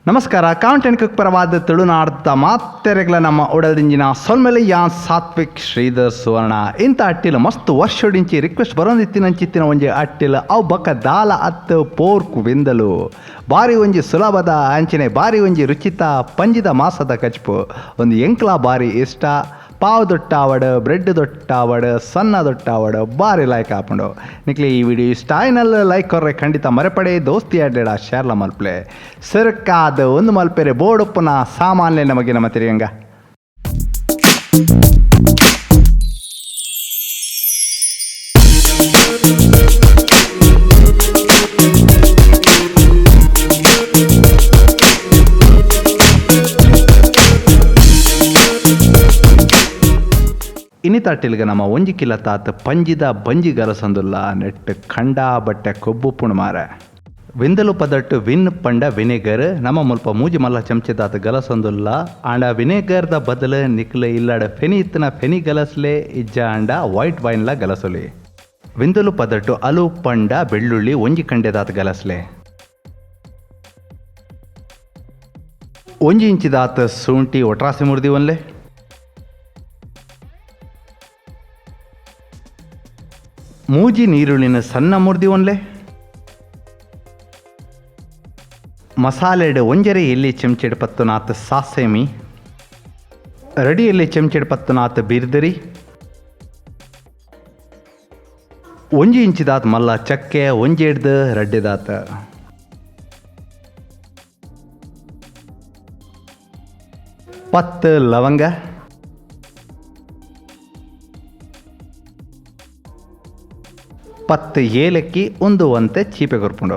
ನಮಸ್ಕಾರ. Content cook ಪರವಾದ ತುಳುನಾಡ್ದ ಮಾತೆರೆಗಳ ನಮ್ಮ ಉಡದಿಂಜಿನ ಸೊಲ್ಮೆಲೆಯ ಸಾತ್ವಿಕ್ ಶ್ರೀಧರ್ ಸುವರ್ಣ ಇಂಥ ಅಟ್ಟಿಲು ಮಸ್ತ್ ವರ್ಷೋಡಿಂಚಿ ರಿಕ್ವೆಸ್ಟ್ ಬರೋದಿತ್ತಿನಂಚಿತ್ತಿನ ಒಂಜಿ ಅಟ್ಟಿಲು ಅವು ಬಕ್ಕ ದಾಲ ಅತ್ತು ಪೋರ್ಕು ವಿಂದಲು ಬಾರಿ ಒಂಜಿ ಸುಲಭದ ಅಂಚನೆ ಬಾರಿ ಒಂಜಿ ರುಚಿತ ಪಂಜಿದ ಮಾಸದ ಕಚ್ಪು ಒಂದು ಎಂಕ್ಲ ಬಾರಿ ಇಷ್ಟ. ಪಾವ್ ದೊಟ್ಟಾವಡು, ಬ್ರೆಡ್ ದೊಟ್ಟಾವಡು, ಸಣ್ಣ ದೊಟ್ಟಾವಡು ಬಾರಿ ಲೈಕ್ ಹಾಕೊಂಡು ನಿಕ್ಲಿ ಈ ವಿಡಿಯೋ ಇಷ್ಟ ಆಯ್ನಲ್ಲಿ ಲೈಕ್ ಕೊರ್ರೆ ಖಂಡಿತ ಮರೆಪಡೆ ದೋಸ್ತಿ ಆಡೇಡ ಶೇರ್ಲ ಮಲ್ಪಲೆ ಸರ್ಕಾದ ಒಂದು ಮಲ್ಪೆರೆ ಬೋಡಪ್ಪನ ಸಾಮಾನ್ಯ ನಮಗೆ ನಮ್ಮ ತಿರಿಯಂಗ ಇನ್ನಿತಾಟಿಲ್ಗ ನಮ್ಮ ಒಂಜಿ ಕಿಲ ತಾತ ಪಂಜಿದ ಬಂಜಿ ಗಲಸಂದುಲ್ಲ ನೆಟ್ ಖಂಡ ಬಟ್ಟೆ ಕೊಬ್ಬು ಪುಣ್ ಮಾರ ವಿಂದಲು ಪದಟ್ಟು ವಿನ್ ಪಂಡ ವಿನೆಗರ್ ನಮ್ಮ ಮುಲ್ಪ ಮೂಜಿ ಮಲ್ಲ ಚಮಚದಾತ ಗಲಸಂದುಲ್ಲ ಆಂಡ ವಿನೆಗರ್ದ ಬದಲು ನಿಕ್ಲೆ ಇಲ್ಲಾಡ ಫೆನಿ ಇತ್ತನ ಫೆನಿ ಗಲಸ್ಲೆ ಇಜ್ಜ ಆಂಡ ವೈಟ್ ವೈನ್ಲ ಗಲಸುಲಿ ವಿಂದಲು ಪದಟ್ಟು ಅಲು ಪಂಡ ಬೆಳ್ಳುಳ್ಳಿ ಒಂಜಿ ಕಂಡೆದಾತ ಗಲಸ್ಲೆ ಒಂಜಿ ಇಂಚಿದಾತ ಶುಂಠಿ ಒಟ್ರಾಸಿ ಮುರ್ದಿ ಒನ್ಲೆ ಮೂಜಿ ನೀರುಳ್ಳಿನ ಸಣ್ಣ ಮುರ್ದಿ ಒನ್ಲೆ ಮಸಾಲೆಡ್ ಒಂಜರೆ ಎಲ್ಲಿ ಚೆಂಚೆಡ್ ಪತ್ತುನಾಥ ಸಾಸೇಮಿ ರೆಡಿ ಎಲ್ಲಿ ಚೆಂಚೆಡ್ ಪತ್ತುನಾಥ ಬಿರ್ದರಿ ಒಂಜಿ ಇಂಚಿದಾತ ಮಲ್ಲ ಚಕ್ಕೆ ಒಂಜೆಡ್ದು ರಡ್ಡಿದಾತ ಪತ್ತು ಲವಂಗ ಪತ್ತು ಏಲಕ್ಕಿ ಒಂದು ಒಂತೆ ಚೀಪೆ ಕೊರ್ಪುಂಡು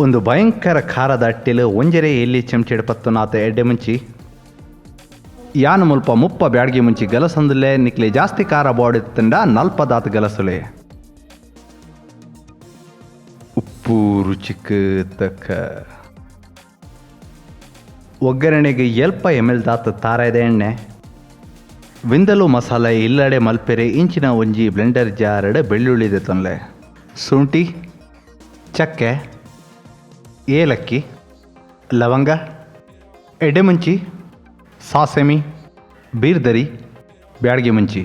ಒಂದು ಭಯಂಕರ ಖಾರದ ಅಟ್ಟಿಲು ಒಂಜರೆ ಎಲ್ಲಿ ಚೆಂಚೆಡ್ ಪತ್ತುನಾಥ ಎಡ್ಡೆ ಮುಂಚಿ ಯಾನು ಮುಲ್ಪ ಮುಪ್ಪ ಬ್ಯಾಡ್ಗಿ ಮುಂಚಿ ಗಲಸಂದುಲೆ ನಿಕ್ಲೆ ಜಾಸ್ತಿ ಖಾರ ಬಾಡಿತ್ತಂಡ ನಲ್ಪದಾತ ಗಲಸುಲೆ ಉಪ್ಪು ರುಚಿಕ ತಕ್ಕ ಒಗ್ಗರಣೆಗೆ ಎಲ್ಪ ಎಮ್ಮೆಲ್ ದಾತ ತಾರಾಯ್ದ ಎಣ್ಣೆ ವಿಂದಲು ಮಸಾಲೆ ಇಲ್ಲಡೆ ಮಲ್ಪೆರೆ ಇಂಚಿನ ಒಂಜಿ ಬ್ಲೆಂಡರ್ ಜಾರಡೆ ಬೆಳ್ಳುಳ್ಳಿದೆ ತೊನ್ಲೆ ಶುಂಠಿ ಚಕ್ಕೆ ಏಲಕ್ಕಿ ಲವಂಗ ಎಡೆಮುಂಚಿ ಸಾಸೆಮಿ ಬೀರ್ದರಿ ಬ್ಯಾಡ್ಗೆ ಮುಂಚಿ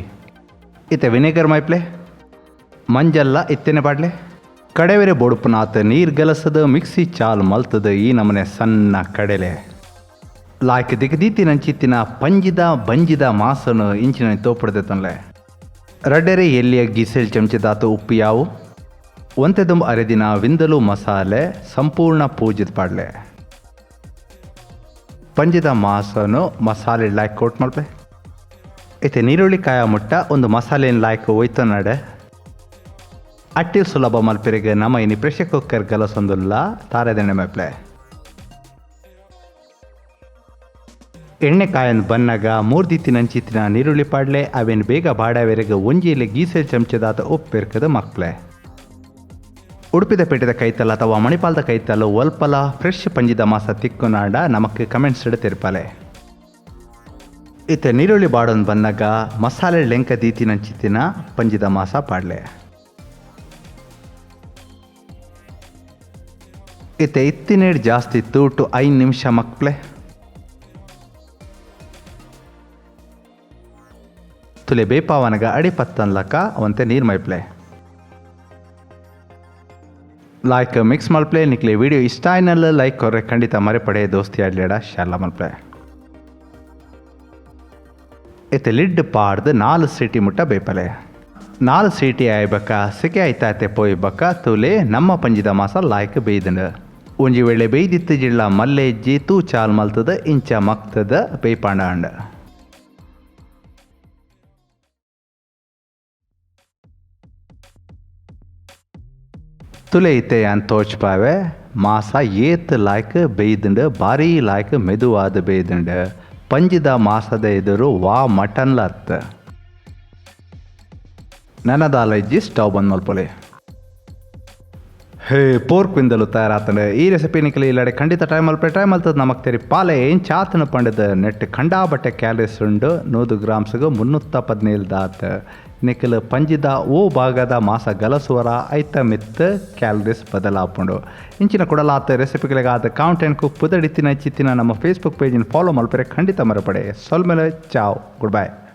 ಇತ್ತೆ ವಿನೆಗರ್ ಮೈಪ್ಲೆ ಮಂಜಲ್ಲ ಇತ್ತೇನೆ ಪಾಡ್ಲೆ ಕಡೆವೆರೆ ಬೊಡುಪುನಾಥ ನೀರು ಗಲಸದ ಮಿಕ್ಸಿ ಚಾಲ್ ಮಲ್ತದ ಈ ನಮನೆ ಸಣ್ಣ ಕಡೆಲೆ ಲಾಯ್ಕ್ ದಿಗದೀತಿನಂಚಿತ್ತಿನ ಪಂಜಿದ ಬಂಜಿದ ಮಾಸನು ಇಂಚಿನ ತೋಪಡ್ದೆ ತೊನ್ಲೆ ರಡ್ಡೆರೆ ಎಲ್ಲಿಯ ಗೀಸೆಲ್ ಚಮಚದಾತು ಉಪ್ಪು ಯಾವು ಒಂತೆದುಂಬ ಅರೆದಿನ ವಿಂದಲು ಮಸಾಲೆ ಸಂಪೂರ್ಣ ಪೂಜಿದ ಪಾಡ್ಲೆ ಪಂಜಿದ ಮಾಸನು ಮಸಾಲೆ ಲಾಯ್ಕ್ ಕೋಟ್ ಮಲ್ಪೆ ಐತೆ ನೀರುಳ್ಳಿ ಕಾಯ ಮುಟ್ಟ ಒಂದು ಮಸಾಲೆನ ಲಾಯ್ಕ್ ಒಯ್ತು ನಡೆ ಅಟ್ಟಿ ಸುಲಭ ಮಲ್ಪೆರೆಗೆ ನಮ್ಮ ಇನಿ ಪ್ರೆಷರ್ ಕುಕ್ಕರ್ ಗಲಸೊಂದುಲ್ಲ ತಾರೆದೆಣ್ಣೆ ಮೈಪ್ಲೆ ಎಣ್ಣೆ ಕಾಯನ್ ಬನ್ನಾಗ ಮೂರ್ದಿತ್ತಿನಂಚಿತ್ತಿನ ನೀರುಳ್ಳಿ ಪಾಡ್ಲೆ ಅವೇನು ಬೇಗ ಬಾಡವೆರೆಗೆ ಒಂಜಿಯಲ್ಲಿ ಗೀಸೆ ಚಮಚದಾತ ಉಪ್ಪೆರ್ಕದ ಮಕ್ಳೆ ಉಡುಪಿದ ಪೇಟೆದ ಕೈತಲ್ಲ ಅಥವಾ ಮಣಿಪಾಲದ ಕೈತಲ್ಲ ಒಲ್ಪಲ ಫ್ರೆಶ್ ಪಂಜಿದ ಮಾಸ ತಿಕ್ಕುನಾಡ ನಮಕ್ ಕಮೆಂಟ್ಸ್ ತೆರ್ಪಾಲೆ ಇತ್ತೆ ನೀರುಳ್ಳಿ ಬಾಡೋನ್ ಬನ್ನಾಗ ಮಸಾಲೆ ಲೆಂಕ ದೀತಿನಂಚಿತ್ತಿನ ಪಂಜಿದ ಮಾಸ ಪಾಡ್ಲೆ ಇತ್ತೆ ಇತ್ತಿನೇಡ್ ಜಾಸ್ತಿ ತೂಟು 5 ನಿಮಿಷ ಮಕ್ಳೆ ತುಲೆ ಬೇಪಾವನಗ ಅಡಿ ಪತ್ತನ್ಲಕ ಅವಂತೆ ನೀರು ಮೈಪ್ಲೆ ಲೈಕ್ ಮಿಕ್ಸ್ ಮಲ್ಪ್ಲೆ ನಿಕ್ಲೆ ವಿಡಿಯೋ ಇಷ್ಟ ಆಯ್ನಲ್ಲ ಲೈಕ್ ಕೊರ್ರೆ ಖಂಡಿತ ಮರೆಪಡೆ ದೋಸ್ತಿ ಆಡ್ಲೇಡ ಶಾರ್ಲ ಮಲ್ಪ್ಲೆ ಇತ್ತೆ ಲಿಡ್ ಪಾಡ್ದು 4 ಸೀಟಿ ಮುಟ್ಟ ಬೇಪಲೆ 4 ಸೀಟಿ ಆಯ್ಬಕ್ಕ ಸಿಕೆ ಆಯ್ತಾಯ್ತೆ ಪೋಯ್ಬಕ್ಕ ತುಲೆ ನಮ್ಮ ಪಂಜಿದ ಮಾಸ ಲಾಯ್ಕ್ ಬೇಯ್ದಂಡ ಒಂಜಿ ವೇಳೆ ಬೇಯ್ದಿತ್ತು ಜಿಳ್ಳ ಮಲ್ಲೆ ಇಜ್ಜಿ ತೂ ಚಾಲ್ ಮಲ್ತದ ಇಂಚ ಮಕ್ತದ ಬೇಯ್ಪಾಂಡ ಅಂಡ ತುಲೆ ಇತ್ತೆ ಅಂತ ತೋಚ್ಪಾವೆ ಮಾಸ ಏತ್ ಲಾಯ್ಕ್ ಬೇಯ್ದಂಡ ಬಾರಿ ಲಾಯ್ಕ್ ಮೆದುವಾದ ಬೇಯ್ದಂಡ ಪಂಜಿದ ಮಾಸದ ಎದುರು ವಾ ಮಟನ್ಲ ಅತ್ತ ನನದಾಲ ಇಜ್ಜಿ ಸ್ಟವ್ ಬಂದ್ ಮಲ್ಪೊಲೆ ಹೇ ಪೋರ್ಕ್ ವಿಂದಲು ತಯಾರಾತಂಡೆ ಈ ರೆಸಿಪಿ ನಿಕಲಿ ಇಲ್ಲಡೆ ಖಂಡಿತ ಟ್ರೈ ಮಲ್ಪೆ ಟ್ರೈ ಮಲ್ತದ ನಮಕ್ ತೆರಿ ಪಾಲೆ ಏನು ಚಾತನ ಪಂಡದ ನೆಟ್ ಖಂಡಾ ಬಟ್ಟೆ ಕ್ಯಾಲರೀಸ್ ಉಂಡು 100 ಗ್ರಾಮ್ಸ್ಗೆ 317 ದಾತ ನಿಖಲ್ ಪಂಜಿದ ಓ ಭಾಗದ ಮಾಸ ಗಲಸುವರ ಐತ ಮಿತ್ ಕ್ಯಾಲರೀಸ್ ಬದಲಾಪುಂಡು ಇಂಚಿನ ಕೊಡಲಾತ ರೆಸಿಪಿಗಳಿಗಾದ ಕಾಂಟೆಂಟ್ ಕುಕ್ ಪುದಡಿತಿನ ಚಿತ್ತಿನ ನಮ್ಮ ಫೇಸ್ಬುಕ್ ಪೇಜಿನ ಫಾಲೋ ಮಲ್ಪರೆ ಖಂಡಿತ ಮರಪಡೆ ಸೊಲ್ಮೇಲೆ ಚಾವ್ ಗುಡ್ ಬೈ.